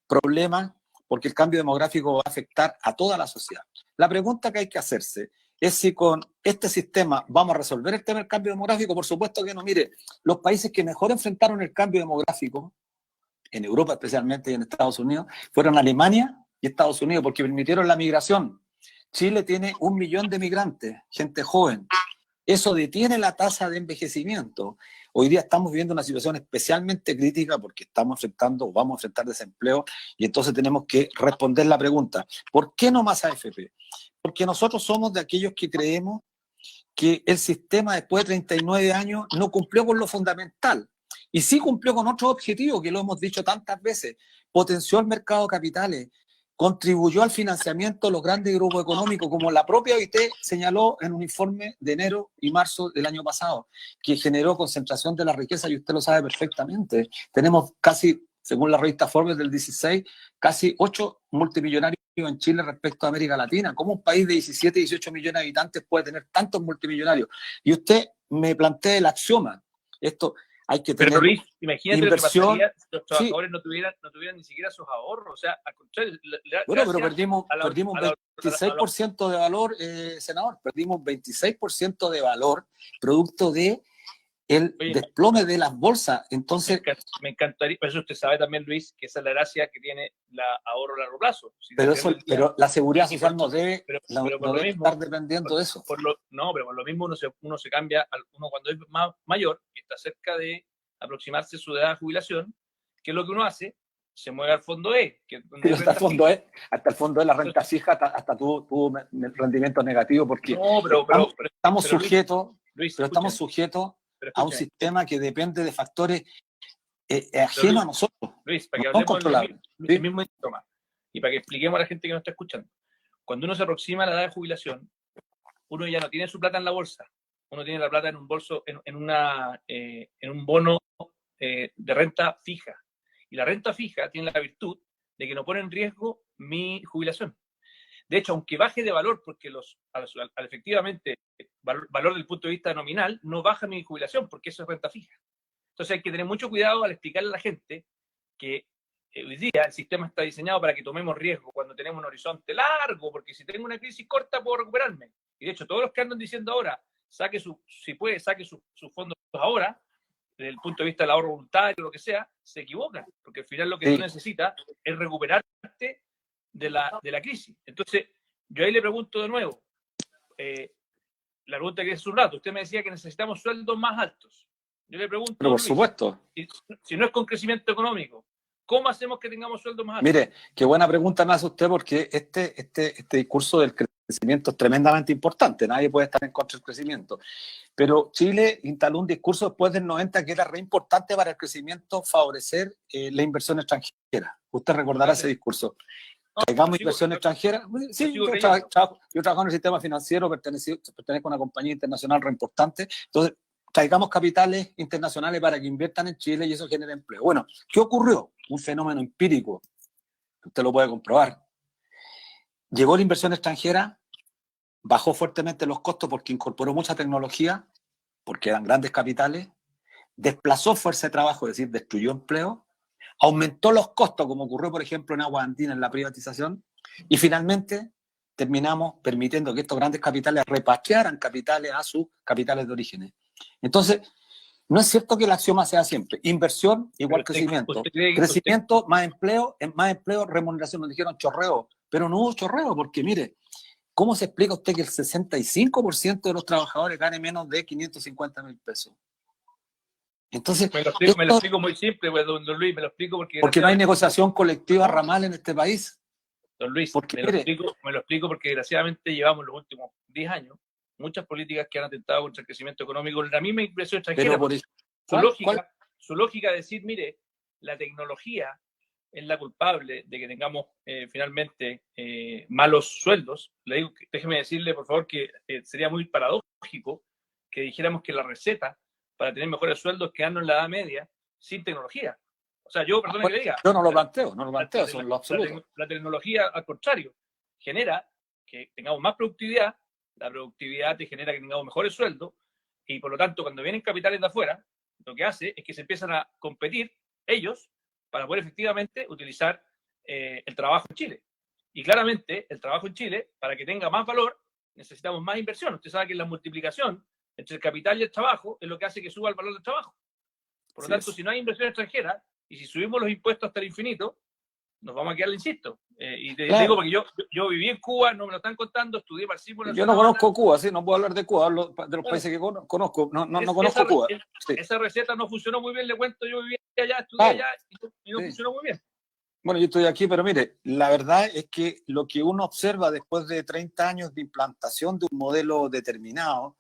problemas porque el cambio demográfico va a afectar a toda la sociedad. La pregunta que hay que hacerse es si con este sistema vamos a resolver el tema del cambio demográfico. Por supuesto que no. Mire, los países que mejor enfrentaron el cambio demográfico, en Europa especialmente y en Estados Unidos, fueron Alemania y Estados Unidos, porque permitieron la migración. Chile tiene 1 millón de migrantes, gente joven. Eso detiene la tasa de envejecimiento. Hoy día estamos viviendo una situación especialmente crítica porque vamos a enfrentar desempleo, y entonces tenemos que responder la pregunta, ¿por qué no más AFP? Porque nosotros somos de aquellos que creemos que el sistema después de 39 años no cumplió con lo fundamental. Y sí cumplió con otro objetivo que lo hemos dicho tantas veces: potenció el mercado de capitales, contribuyó al financiamiento de los grandes grupos económicos, como la propia OIT señaló en un informe de enero y marzo del año pasado, que generó concentración de la riqueza, y usted lo sabe perfectamente. Tenemos casi, según la revista Forbes del 16, casi 8 multimillonarios en Chile respecto a América Latina. ¿Cómo un país de 17, 18 millones de habitantes puede tener tantos multimillonarios? Y usted me plantea el axioma, esto: hay que tener Pero Luis, imagínate inversión. lo que pasaría si los Sí, trabajadores no tuvieran ni siquiera sus ahorros. O sea, al contrario, bueno, pero gracias perdimos a la, un a la- a la- 26% de valor, senador, perdimos 26% de valor producto de el oye, desplome de las bolsas. Entonces, me encantaría, pero eso usted sabe también, Luis, que esa es la gracia que tiene la ahorro a largo plazo. Si al pero final del día, pero la seguridad y por, social no debe, pero por no lo debe estar mismo, dependiendo de eso. no, pero por lo mismo uno se cambia, uno cuando es más mayor y está cerca de aproximarse a su edad de jubilación, ¿qué es lo que uno hace? Se mueve al fondo E, que es donde hay Hasta renta fija. el fondo de la renta fija, hasta tuvo rendimiento negativo, porque No, estamos pero sujetos, Luis, pero estamos sujetos a un sistema que depende de factores ajenos a nosotros, Luis, para no que son hablemos controlables. el mismo idioma y para que expliquemos a la gente que nos está escuchando. Cuando uno se aproxima a la edad de jubilación, uno ya no tiene su plata en la bolsa, uno tiene la plata en un bolso, en un bono de renta fija. Y la renta fija tiene la virtud de que no pone en riesgo mi jubilación. De hecho, aunque baje de valor, porque al efectivamente valor del punto de vista nominal, no baja mi jubilación, porque eso es renta fija. Entonces hay que tener mucho cuidado al explicarle a la gente que hoy día el sistema está diseñado para que tomemos riesgo cuando tenemos un horizonte largo, porque si tengo una crisis corta puedo recuperarme. Y de hecho, todos los que andan diciendo ahora, si puede, saque sus fondos ahora, desde el punto de vista del ahorro voluntario, lo que sea, se equivocan, porque al final lo que tú necesitas es recuperarte de la crisis. Entonces, yo ahí le pregunto de nuevo, la pregunta que hace un rato, usted me decía que necesitamos sueldos más altos. Yo le pregunto, Pero por Luis, supuesto. Si no es con crecimiento económico, ¿cómo hacemos que tengamos sueldos más altos? Mire, qué buena pregunta me hace usted, porque este discurso del crecimiento es tremendamente importante. Nadie puede estar en contra del crecimiento. Pero Chile instaló un discurso después del 90 que era re importante para el crecimiento favorecer la inversión extranjera. Usted recordará ese discurso. ¿Traigamos inversión extranjera? Sí, yo trabajo en el sistema financiero, pertenezco a una compañía internacional re importante. Entonces, traigamos capitales internacionales para que inviertan en Chile y eso genere empleo. Bueno, ¿qué ocurrió? Un fenómeno empírico, usted lo puede comprobar. Llegó la inversión extranjera, bajó fuertemente los costos porque incorporó mucha tecnología, porque eran grandes capitales, desplazó fuerza de trabajo, es decir, destruyó empleo, aumentó los costos, como ocurrió, por ejemplo, en Agua Andina en la privatización, y finalmente terminamos permitiendo que estos grandes capitales repatriaran capitales a sus capitales de origen. Entonces, no es cierto que el axioma sea siempre inversión igual crecimiento. Crecimiento más empleo, remuneración. Nos dijeron chorreo, pero no hubo chorreo, porque mire, ¿cómo se explica usted que el 65% de los trabajadores gane menos de 550.000 pesos? Entonces, me lo explico muy simple, pues, don Luis, me lo explico porque no hay negociación colectiva ramal en este país. Don Luis, me lo explico porque desgraciadamente llevamos los últimos 10 años muchas políticas que han atentado contra el crecimiento económico en la misma inversión extranjera. Su lógica es decir, mire, la tecnología es la culpable de que tengamos finalmente malos sueldos. Le digo, déjeme decirle, por favor, que sería muy paradójico que dijéramos que la receta para tener mejores sueldos es quedarnos en la edad media sin tecnología. O sea, yo, perdón que le diga. Yo no lo planteo, eso es lo absoluto. La tecnología, al contrario, genera que tengamos más productividad, la productividad te genera que tengamos mejores sueldos, y por lo tanto, cuando vienen capitales de afuera, lo que hace es que se empiezan a competir ellos para poder efectivamente utilizar el trabajo en Chile. Y claramente, el trabajo en Chile, para que tenga más valor, necesitamos más inversión. Usted sabe que la multiplicación entre el capital y el trabajo es lo que hace que suba el valor del trabajo. Por lo tanto, si no hay inversión extranjera, y si subimos los impuestos hasta el infinito, nos vamos a quedar, insisto. Y te digo porque yo viví en Cuba, no me lo están contando, estudié marxismo. Yo no conozco Cuba, sí, no puedo hablar de Cuba, hablo de los países que conozco, no conozco Cuba. Esa receta no funcionó muy bien, le cuento, yo viví allá, estudié allá y no funcionó muy bien. Bueno, yo estoy aquí, pero mire, la verdad es que lo que uno observa después de 30 años de implantación de un modelo determinado,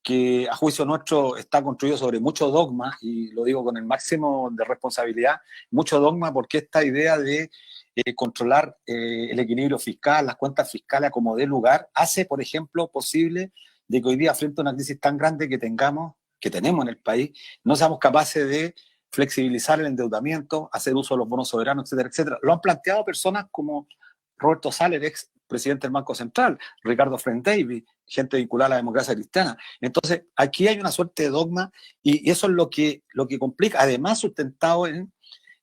que a juicio nuestro está construido sobre mucho dogma, y lo digo con el máximo de responsabilidad, mucho dogma, porque esta idea de controlar el equilibrio fiscal, las cuentas fiscales como dé lugar, hace, por ejemplo, posible de que hoy día, frente a una crisis tan grande que tenemos en el país, no seamos capaces de flexibilizar el endeudamiento, hacer uso de los bonos soberanos, etcétera, etcétera. Lo han planteado personas como Roberto Saller, ex presidente del Banco Central, Ricardo Frenk Davis, gente vinculada a la democracia cristiana. Entonces, aquí hay una suerte de dogma y eso es lo que complica, además sustentado en,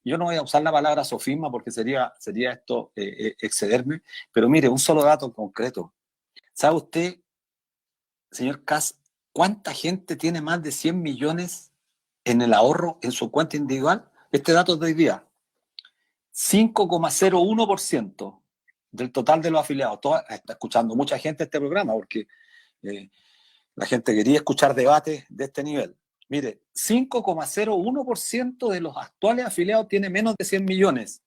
yo no voy a usar la palabra sofisma porque sería esto excederme, pero mire, un solo dato concreto. ¿Sabe usted, señor Kass, cuánta gente tiene más de 100 millones en el ahorro en su cuenta individual? Este dato es de hoy día. 5,01% del total de los afiliados. Está escuchando mucha gente este programa porque la gente quería escuchar debates de este nivel. Mire, 5,01% de los actuales afiliados tiene menos de 100 millones.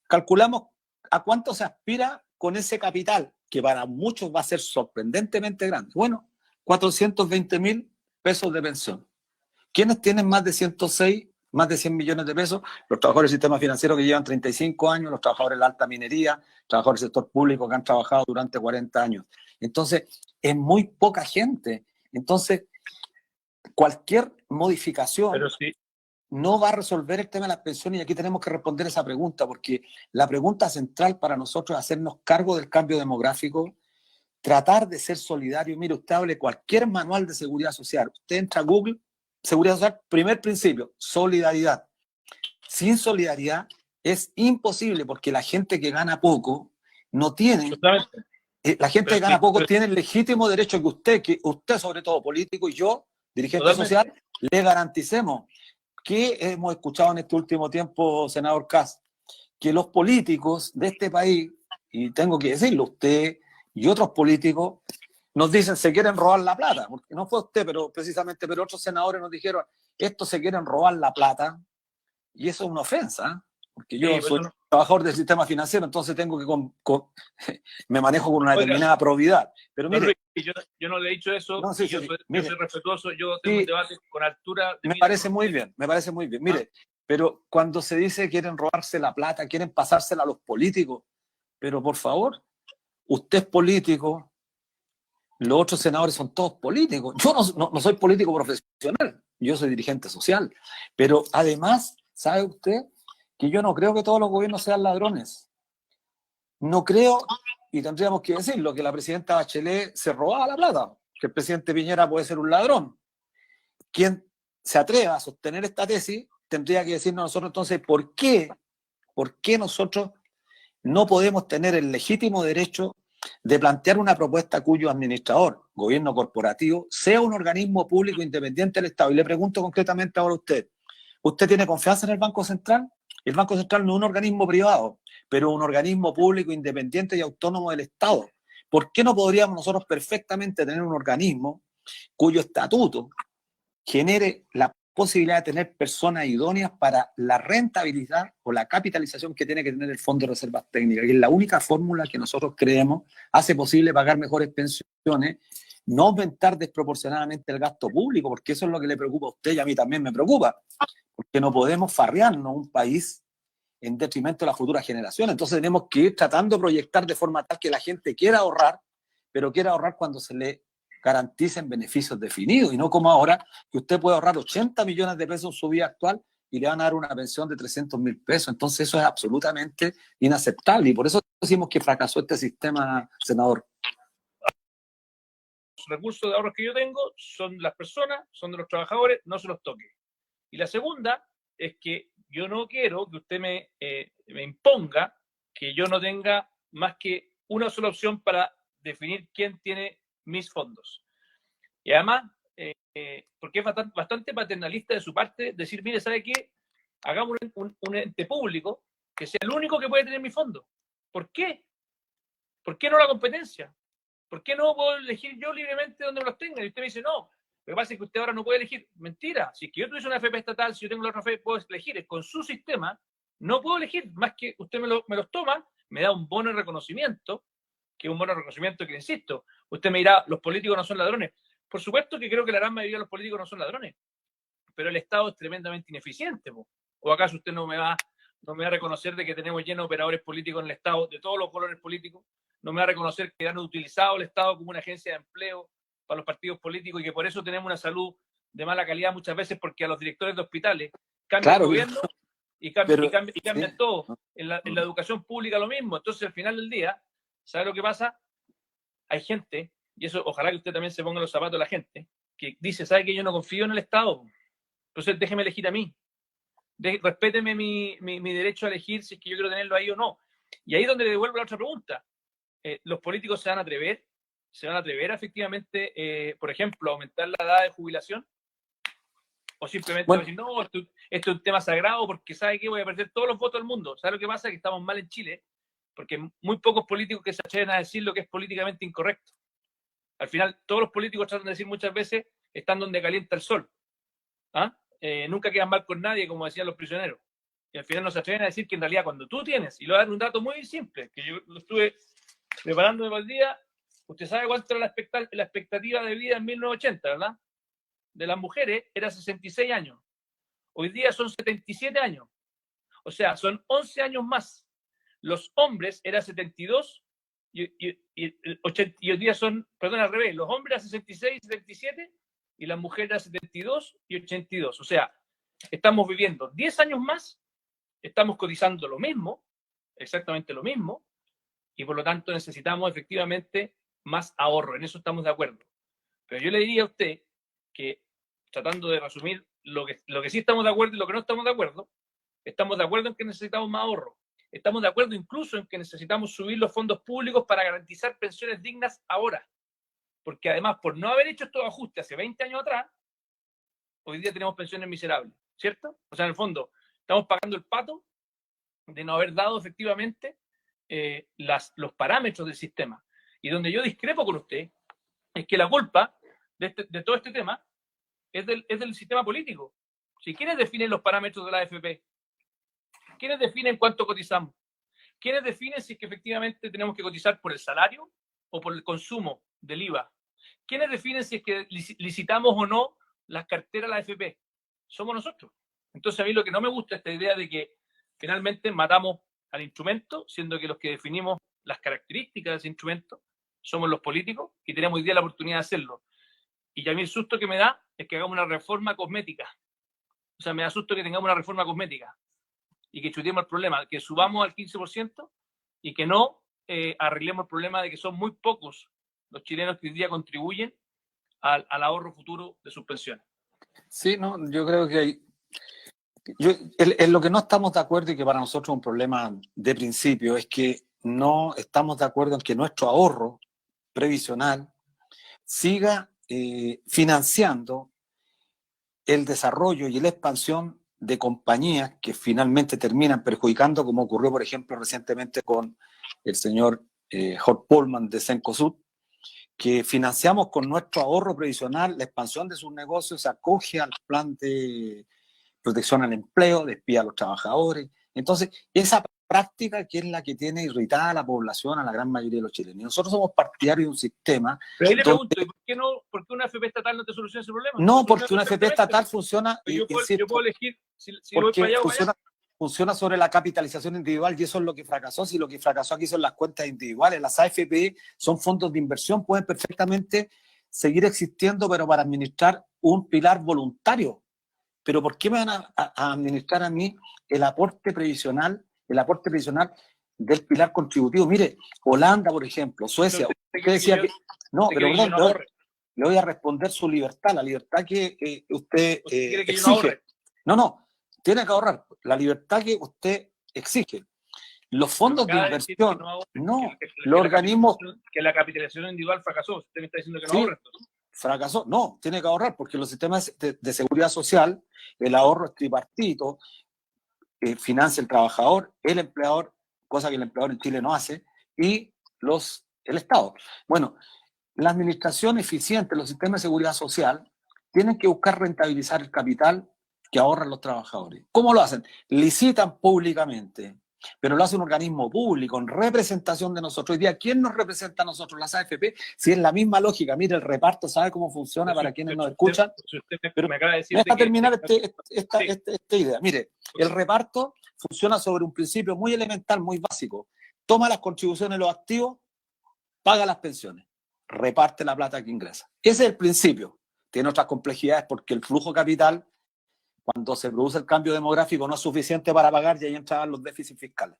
Calculamos a cuánto se aspira con ese capital, que para muchos va a ser sorprendentemente grande. Bueno, 420.000 pesos de pensión. ¿Quiénes tienen más de 106, más de 100 millones de pesos? Los trabajadores del sistema financiero que llevan 35 años, los trabajadores de la alta minería, trabajadores del sector público que han trabajado durante 40 años. Entonces, es muy poca gente. Entonces, cualquier modificación no va a resolver el tema de las pensiones y aquí tenemos que responder esa pregunta porque la pregunta central para nosotros es hacernos cargo del cambio demográfico, tratar de ser solidario. Mire, usted hable cualquier manual de seguridad social, usted entra a Google, seguridad social, primer principio, solidaridad. Sin solidaridad es imposible porque la gente que gana poco no tiene... La gente que gana poco tiene el legítimo derecho que usted sobre todo político y yo, dirigente social, le garanticemos. ¿Qué hemos escuchado en este último tiempo, senador Kass? Que los políticos de este país, y tengo que decirlo, usted y otros políticos, nos dicen se quieren robar la plata, porque no fue usted, pero otros senadores nos dijeron, estos se quieren robar la plata, y eso es una ofensa, porque yo soy trabajador del sistema financiero, entonces tengo que me manejo con una determinada probidad. Pero mire, yo no le he dicho eso, yo soy respetuoso, yo tengo un debate con altura. Me parece muy bien. Mire, pero cuando se dice quieren robarse la plata, quieren pasársela a los políticos, pero por favor, usted es político, los otros senadores son todos políticos. Yo no soy político profesional, yo soy dirigente social, pero además, ¿sabe usted que yo no creo que todos los gobiernos sean ladrones? No creo, y tendríamos que decirlo, que la presidenta Bachelet se robaba la plata, que el presidente Piñera puede ser un ladrón. Quien se atreva a sostener esta tesis tendría que decirnos nosotros entonces por qué nosotros no podemos tener el legítimo derecho de plantear una propuesta cuyo administrador, gobierno corporativo, sea un organismo público independiente del Estado. Y le pregunto concretamente ahora a usted, ¿usted tiene confianza en el Banco Central? El Banco Central no es un organismo privado, pero un organismo público independiente y autónomo del Estado. ¿Por qué no podríamos nosotros perfectamente tener un organismo cuyo estatuto genere la posibilidad de tener personas idóneas para la rentabilidad o la capitalización que tiene que tener el Fondo de Reservas Técnicas, que es la única fórmula que nosotros creemos hace posible pagar mejores pensiones, no aumentar desproporcionadamente el gasto público, porque eso es lo que le preocupa a usted y a mí también me preocupa, porque no podemos farrearnos un país en detrimento de las futuras generaciones. Entonces tenemos que ir tratando de proyectar de forma tal que la gente quiera ahorrar, pero quiera ahorrar cuando se le garanticen beneficios definidos y no como ahora que usted puede ahorrar 80 millones de pesos en su vida actual y le van a dar una pensión de 300.000 pesos. Entonces eso es absolutamente inaceptable y por eso decimos que fracasó este sistema, senador. Los recursos de ahorros que yo tengo son las personas, son de los trabajadores, no se los toque. Y la segunda es que yo no quiero que usted me imponga que yo no tenga más que una sola opción para definir quién tiene mis fondos. Y además, porque es bastante paternalista de su parte decir, mire, ¿sabe qué? Hagamos un ente público que sea el único que puede tener mi fondo. ¿Por qué? ¿Por qué no la competencia? ¿Por qué no puedo elegir yo libremente donde me los tenga? Y usted me dice, no, lo que pasa es que usted ahora no puede elegir. Mentira, si es que yo tuviese una FP estatal, si yo tengo la otra FP, puedo elegir. Con su sistema no puedo elegir, más que usted me los toma, me da un bono de reconocimiento, que es un bono de reconocimiento que, insisto, usted me dirá, los políticos no son ladrones. Por supuesto que creo que la gran mayoría de los políticos no son ladrones, pero el Estado es tremendamente ineficiente. ¿O acaso usted no me va a reconocer de que tenemos llenos de operadores políticos en el Estado, de todos los colores políticos? ¿No me va a reconocer que han utilizado el Estado como una agencia de empleo para los partidos políticos y que por eso tenemos una salud de mala calidad muchas veces porque a los directores de hospitales cambian el gobierno y cambian todo? En la educación pública lo mismo. Entonces, al final del día, ¿Sabe lo que pasa? Hay gente, y eso ojalá que usted también se ponga los zapatos de la gente, que dice, ¿sabe que yo no confío en el Estado? Entonces déjeme elegir a mí. Respéteme mi derecho a elegir si es que yo quiero tenerlo ahí o no. Y ahí es donde le devuelvo la otra pregunta. ¿Los políticos se van a atrever? ¿Se van a atrever efectivamente, por ejemplo, a aumentar la edad de jubilación? ¿O simplemente van a decir, no, esto es un tema sagrado porque ¿sabe qué? Voy a perder todos los votos del mundo. ¿Sabe lo que pasa? Que estamos mal en Chile porque muy pocos políticos que se atreven a decir lo que es políticamente incorrecto. Al final, todos los políticos tratan de decir muchas veces, están donde calienta el sol. ¿Ah? Nunca quedan mal con nadie, como decían los prisioneros. Y al final no se atreven a decir que en realidad cuando tú tienes, y le voy a dar un dato muy simple, que yo lo estuve preparándome para el día, usted sabe cuánto era la expectativa de vida en 1980, ¿verdad? De las mujeres era 66 años. Hoy día son 77 años. O sea, son 11 años más. Los hombres eran 72 y hoy día son, perdón, al revés, los hombres eran 66 y 77 y las mujeres eran 72 y 82. O sea, estamos viviendo 10 años más, estamos cotizando lo mismo, exactamente lo mismo, y por lo tanto necesitamos efectivamente más ahorro. En eso estamos de acuerdo. Pero yo le diría a usted que, tratando de resumir lo que sí estamos de acuerdo y lo que no estamos de acuerdo en que necesitamos más ahorro. Estamos de acuerdo incluso en que necesitamos subir los fondos públicos para garantizar pensiones dignas ahora. Porque además, por no haber hecho estos ajustes hace 20 años atrás, hoy día tenemos pensiones miserables, ¿cierto? O sea, en el fondo, estamos pagando el pato de no haber dado efectivamente los parámetros del sistema. Y donde yo discrepo con usted es que la culpa de todo este tema es del sistema político. Si ¿quiénes definen los parámetros de la AFP? ¿Quiénes definen cuánto cotizamos? ¿Quiénes definen si es que efectivamente tenemos que cotizar por el salario o por el consumo del IVA? ¿Quiénes definen si es que licitamos o no las carteras de la AFP? Somos nosotros. Entonces a mí lo que no me gusta es esta idea de que finalmente matamos al instrumento, siendo que los que definimos las características de ese instrumento somos los políticos y tenemos hoy día la oportunidad de hacerlo. Y a mí el susto que me da es que hagamos una reforma cosmética. O sea, me da susto que tengamos una reforma cosmética y que chuteemos el problema, que subamos al 15% y que no arreglemos el problema de que son muy pocos los chilenos que hoy día contribuyen al ahorro futuro de sus pensiones. Sí, no, yo creo que en lo que no estamos de acuerdo y que para nosotros es un problema de principio es que no estamos de acuerdo en que nuestro ahorro previsional siga financiando el desarrollo y la expansión de compañías que finalmente terminan perjudicando, como ocurrió, por ejemplo, recientemente con el señor Jorge Polman de Cencosud, que financiamos con nuestro ahorro previsional la expansión de sus negocios, se acoge al plan de protección al empleo, despide a los trabajadores. Entonces, esa práctica que es la que tiene irritada a la población, a la gran mayoría de los chilenos. Y nosotros somos partidarios de un sistema. Pero ahí le pregunto, ¿por qué una AFP estatal no te soluciona ese problema? No, porque una AFP estatal funciona. Yo puedo elegir si voy para allá o para allá. Funciona sobre la capitalización individual y eso es lo que fracasó. Si lo que fracasó aquí son las cuentas individuales, las AFP son fondos de inversión, pueden perfectamente seguir existiendo, pero para administrar un pilar voluntario. Pero ¿por qué me van a administrar a mí el aporte previsional del pilar contributivo? Mire, Holanda, por ejemplo, Suecia. Usted decía que no, pero le voy a responder su libertad, la libertad que usted exige. No, tiene que ahorrar. La libertad que usted exige. Los fondos de inversión, los organismos... Que la capitalización individual fracasó. Usted me está diciendo que no ahorra. Fracasó. No, tiene que ahorrar porque los sistemas de seguridad social, el ahorro es tripartito, financia el trabajador, el empleador, cosa que el empleador en Chile no hace, y el Estado. Bueno, la administración eficiente, los sistemas de seguridad social, tienen que buscar rentabilizar el capital que ahorran los trabajadores. ¿Cómo lo hacen? Licitan públicamente, pero lo hace un organismo público en representación de nosotros. Hoy día, ¿quién nos representa a nosotros? Las AFP. Si es la misma lógica, mire, el reparto, ¿sabe cómo funciona para quienes nos escuchan? Pero me acaba de decir deja terminar esta idea. Mire, el reparto funciona sobre un principio muy elemental, muy básico. Toma las contribuciones de los activos, paga las pensiones, reparte la plata que ingresa. Ese es el principio. Tiene otras complejidades porque el flujo capital, cuando se produce el cambio demográfico, no es suficiente para pagar y ahí entran los déficits fiscales.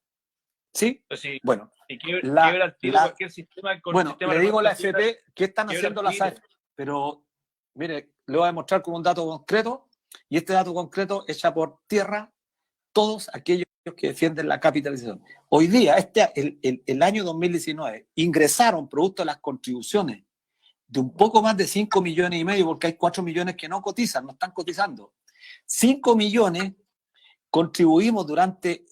Sí, Entonces, bueno. si quiebra el tiro cualquier sistema con bueno, sistema le digo a la reparto AFP, ¿qué están haciendo las AFP? Pero, mire, le voy a demostrar con un dato concreto, y este dato concreto echa por tierra todos aquellos que defienden la capitalización. Hoy día, el año 2019, ingresaron, producto de las contribuciones, de un poco más de 5,5 millones, porque hay 4 millones que no cotizan, no están cotizando. 5 millones contribuimos durante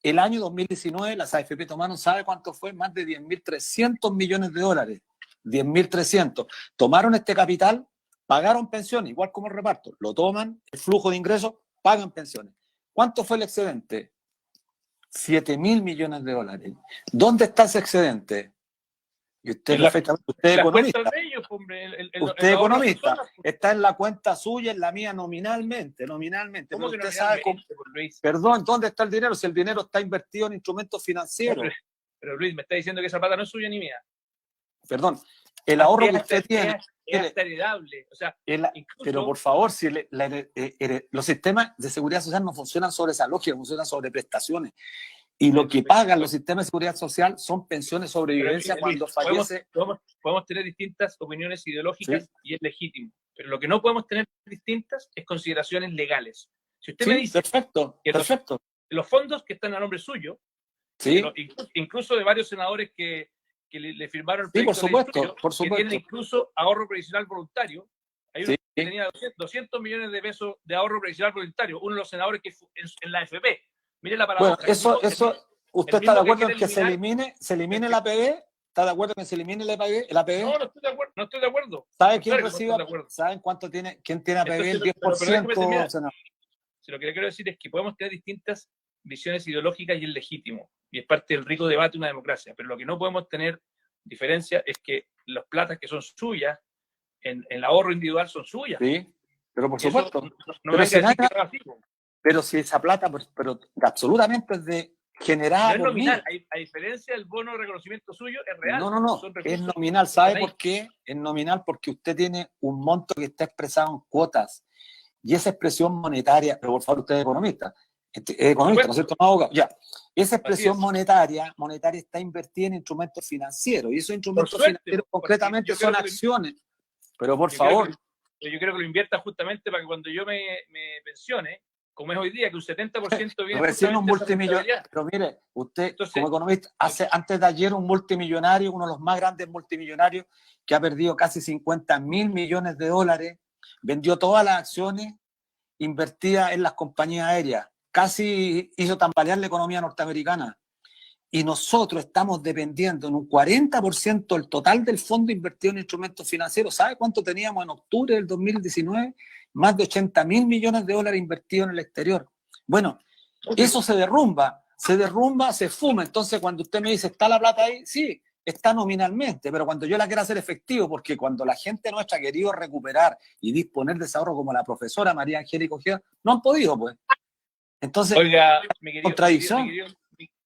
el año 2019, las AFP tomaron, ¿sabe cuánto fue? Más de 10.300 millones de dólares. 10.300. Tomaron este capital, pagaron pensiones, igual como el reparto. Lo toman, el flujo de ingresos, pagan pensiones. ¿Cuánto fue el excedente? 7.000 millones de dólares. ¿Dónde está ese excedente? Y usted perfectamente, usted es economista. Usted es economista. Está en la cuenta suya, en la mía nominalmente. ¿Cómo que usted sabe cómo... Perdón, ¿dónde está el dinero? Si el dinero está invertido en instrumentos financieros. Pero Luis, me está diciendo que esa plata no es suya ni mía. Perdón, el ahorro que usted tiene... Es hasta heredable. O sea, incluso, pero por favor, si los sistemas de seguridad social no funcionan sobre esa lógica, funcionan sobre prestaciones. Y lo que pagan los sistemas de seguridad social son pensiones de sobrevivencia cuando fallece. Podemos tener distintas opiniones ideológicas, ¿sí? Y es legítimo. Pero lo que no podemos tener distintas es consideraciones legales. Si usted me dice que los fondos que están a nombre suyo, ¿sí? Incluso de varios senadores que le firmaron el proyecto, sí, por supuesto. que tienen incluso ahorro previsional voluntario. Hay uno que tenía 200 millones de pesos de ahorro previsional voluntario, uno de los senadores que en la AFP. Mire la palabra. Bueno, eso ¿usted está de acuerdo en que se elimine la APB? ¿Está de acuerdo en que se elimine la APB? No, no estoy de acuerdo. ¿Sabe quién recibe? ¿Saben cuánto tiene? ¿Quién tiene APB? El 10%. Si lo que le quiero decir es que podemos tener distintas visiones ideológicas y es legítimo. Y es parte del rico debate de una democracia. Pero lo que no podemos tener diferencia es que las platas que son suyas, en el ahorro individual son suyas. Sí, pero por supuesto. Pero si esa plata, pero absolutamente es de generada. No es nominal, a diferencia del bono de reconocimiento suyo, es real. No, es nominal. ¿Sabe por qué? Es nominal porque usted tiene un monto que está expresado en cuotas. Y esa expresión monetaria, pero por favor, usted es economista. ¿No es cierto? No, abogado. Ya. Esa expresión monetaria está invertida en instrumentos financieros. Y esos instrumentos financieros concretamente son acciones. Pero por favor. Yo quiero que lo invierta justamente para que cuando yo me pensione, como es hoy día, que un 70% viene recién un multimillonario. Pero mire, usted, entonces, como economista, antes de ayer un multimillonario, uno de los más grandes multimillonarios, que ha perdido casi 50.000 millones de dólares, vendió todas las acciones invertidas en las compañías aéreas. Casi hizo tambalear la economía norteamericana. Y nosotros estamos dependiendo en un 40% del total del fondo invertido en instrumentos financieros. ¿Sabe cuánto teníamos en octubre del 2019? Más de 80.000 millones de dólares invertidos en el exterior. Bueno, eso se derrumba, se fuma. Entonces, cuando usted me dice, ¿está la plata ahí? Sí, está nominalmente, pero cuando yo la quiero hacer efectivo, porque cuando la gente nuestra ha querido recuperar y disponer de ese ahorro, como la profesora María Angélica Ojeda, no han podido, pues. Entonces, oiga, contradicción.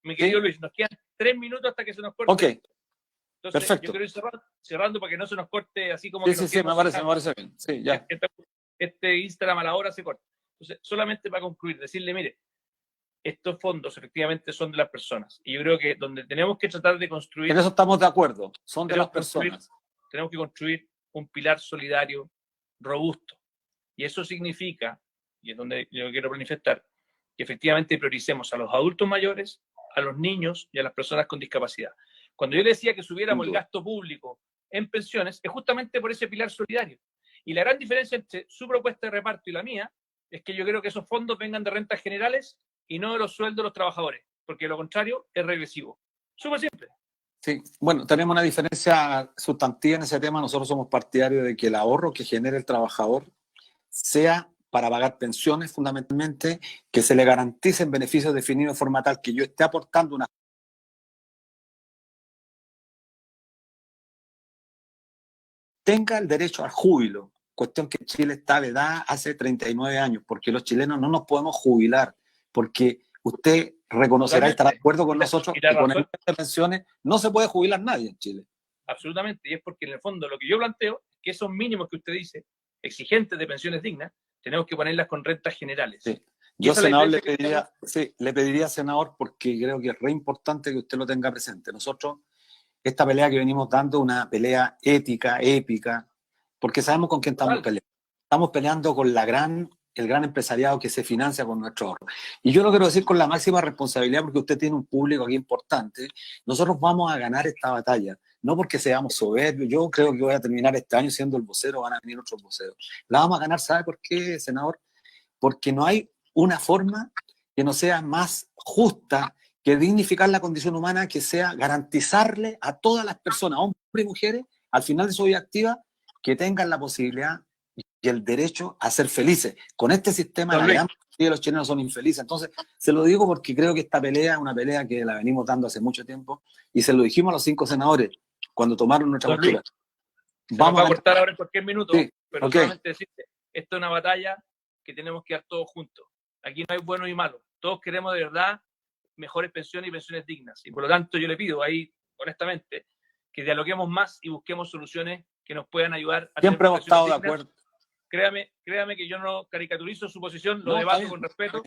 Mi querido Luis, nos quedan 3 minutos hasta que se nos corte. Ok, entonces, perfecto. Yo quiero ir cerrando para que no se nos corte así como... Sí, me parece bien. Sí, ya. Este Instagram a la hora se corta. Entonces, solamente para concluir, decirle, mire, estos fondos efectivamente son de las personas. Y yo creo que donde tenemos que tratar de construir... En eso estamos de acuerdo, son de las personas. Tenemos que construir un pilar solidario robusto. Y eso significa, y es donde yo quiero manifestar, que efectivamente prioricemos a los adultos mayores, a los niños y a las personas con discapacidad. Cuando yo le decía que subiéramos el gasto público en pensiones, es justamente por ese pilar solidario. Y la gran diferencia entre su propuesta de reparto y la mía es que yo creo que esos fondos vengan de rentas generales y no de los sueldos de los trabajadores, porque lo contrario es regresivo. Súper simple. Sí, bueno, tenemos una diferencia sustantiva en ese tema. Nosotros somos partidarios de que el ahorro que genere el trabajador sea para pagar pensiones fundamentalmente, que se le garanticen beneficios definidos de forma tal que yo esté aportando una... tenga el derecho al júbilo, cuestión que Chile está vedada hace 39 años, porque los chilenos no nos podemos jubilar, porque usted reconocerá y estará de acuerdo con nosotros que con el nivel de pensiones no se puede jubilar nadie en Chile. Absolutamente, y es porque en el fondo lo que yo planteo es que esos mínimos que usted dice, exigentes de pensiones dignas, tenemos que ponerlas con rentas generales. Sí. Yo, senador, le pediría, senador, porque creo que es re importante que usted lo tenga presente. Nosotros, esta pelea que venimos dando, una pelea ética, épica, porque sabemos con quién estamos peleando. Estamos peleando con el gran empresariado que se financia con nuestro ahorro. Y yo lo quiero decir con la máxima responsabilidad, porque usted tiene un público aquí importante. Nosotros vamos a ganar esta batalla, no porque seamos soberbios. Yo creo que voy a terminar este año siendo el vocero, van a venir otros voceros. La vamos a ganar, ¿sabe por qué, senador? Porque no hay una forma que no sea más justa que dignificar la condición humana, que sea garantizarle a todas las personas, hombres y mujeres, al final de su vida activa, que tengan la posibilidad y el derecho a ser felices. Con este sistema, la gran mayoría de los chilenos son infelices. Entonces, se lo digo porque creo que esta pelea es una pelea que la venimos dando hace mucho tiempo, y se lo dijimos a los 5 senadores cuando tomaron nuestra postura. Vamos a cortar ahora en cualquier minuto, sí, pero solamente decirte, esto es una batalla que tenemos que dar todos juntos. Aquí no hay buenos y malos. Todos queremos de verdad mejores pensiones y pensiones dignas. Y por lo tanto yo le pido ahí, honestamente, que dialoguemos más y busquemos soluciones que nos puedan ayudar a siempre hemos estado de acuerdo. Créame que yo no caricaturizo su posición, lo debato con respeto,